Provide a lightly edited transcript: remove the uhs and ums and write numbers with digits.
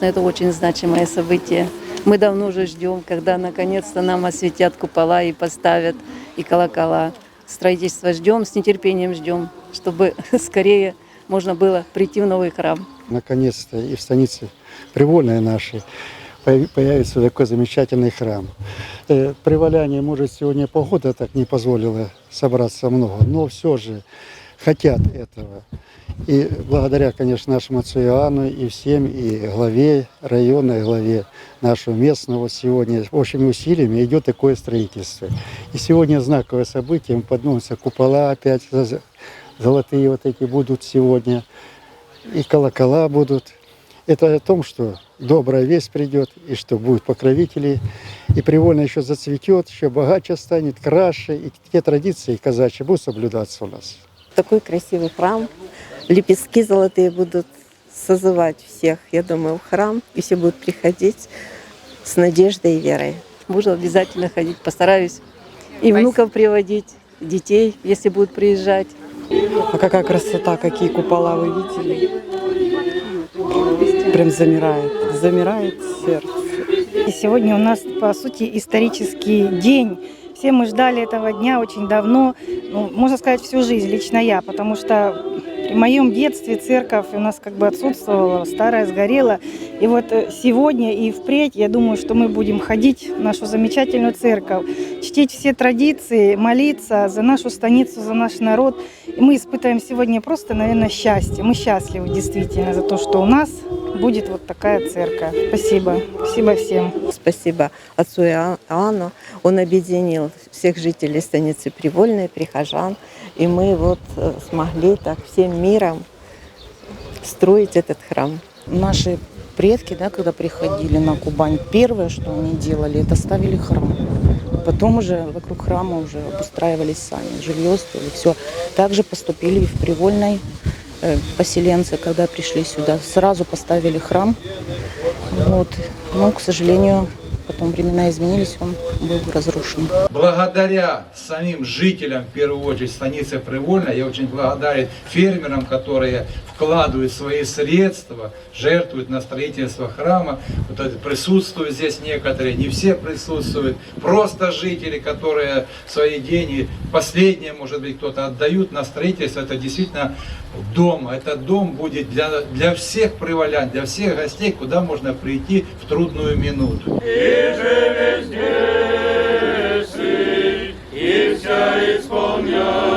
Это очень значимое событие. Мы давно уже ждем, когда наконец-то нам осветят купола и поставят и колокола. Строительство ждем, с нетерпением ждем, чтобы скорее можно было прийти в новый храм. Наконец-то и в станице Привольной нашей появится такой замечательный храм. При Валянии, может, сегодня погода так не позволила собраться много, но все же хотят этого. И благодаря, конечно, нашему отцу Иоанну и всем, и главе района, и главе нашего местного сегодня общими усилиями идет такое строительство. И сегодня знаковое событие, поднимутся купола опять, золотые вот эти будут сегодня, и колокола будут. Это о том, что добрая весть придет, и что будут покровители, и Привольно еще зацветет, еще богаче станет, краше, и те традиции казачьи будут соблюдаться у нас. Такой красивый храм, лепестки золотые будут созывать всех, я думаю, в храм, и все будут приходить с надеждой и верой. Буду обязательно ходить, постараюсь и внуков приводить, детей, если будут приезжать. А какая красота, какие купола вы видели. Прям замирает сердце. И сегодня у нас, по сути, исторический день. Все мы ждали этого дня очень давно, можно сказать, всю жизнь, лично я, потому что в моем детстве церковь у нас как бы отсутствовала, старая, сгорела. И вот сегодня и впредь, я думаю, что мы будем ходить в нашу замечательную церковь, чтить все традиции, молиться за нашу станицу, за наш народ. И мы испытаем сегодня просто, наверное, счастье. Мы счастливы действительно за то, что у нас будет вот такая церковь. Спасибо. Спасибо всем. Спасибо отцу Иоанну. Он объединил всех жителей станицы Привольной, прихожан. И мы вот смогли так всем миром строить этот храм. Наши предки, когда приходили на Кубань, первое, что они делали, это ставили храм. Потом уже вокруг храма уже обустраивались сами, жилье строили, все. Также поступили и в Привольной поселенцы, когда пришли сюда, сразу поставили храм. Вот. Но, к сожалению, потом времена изменились, он был разрушен. Благодаря самим жителям, в первую очередь, станицы Привольной, я очень благодарен фермерам, которые вкладывают свои средства, жертвуют на строительство храма. Вот это присутствуют здесь некоторые, не все присутствуют. Просто жители, которые свои деньги, последние, может быть, кто-то отдают на строительство. Это действительно дом. Этот дом будет для всех приволян, для всех гостей, куда можно прийти в трудную минуту. И же везде и вся исполняй.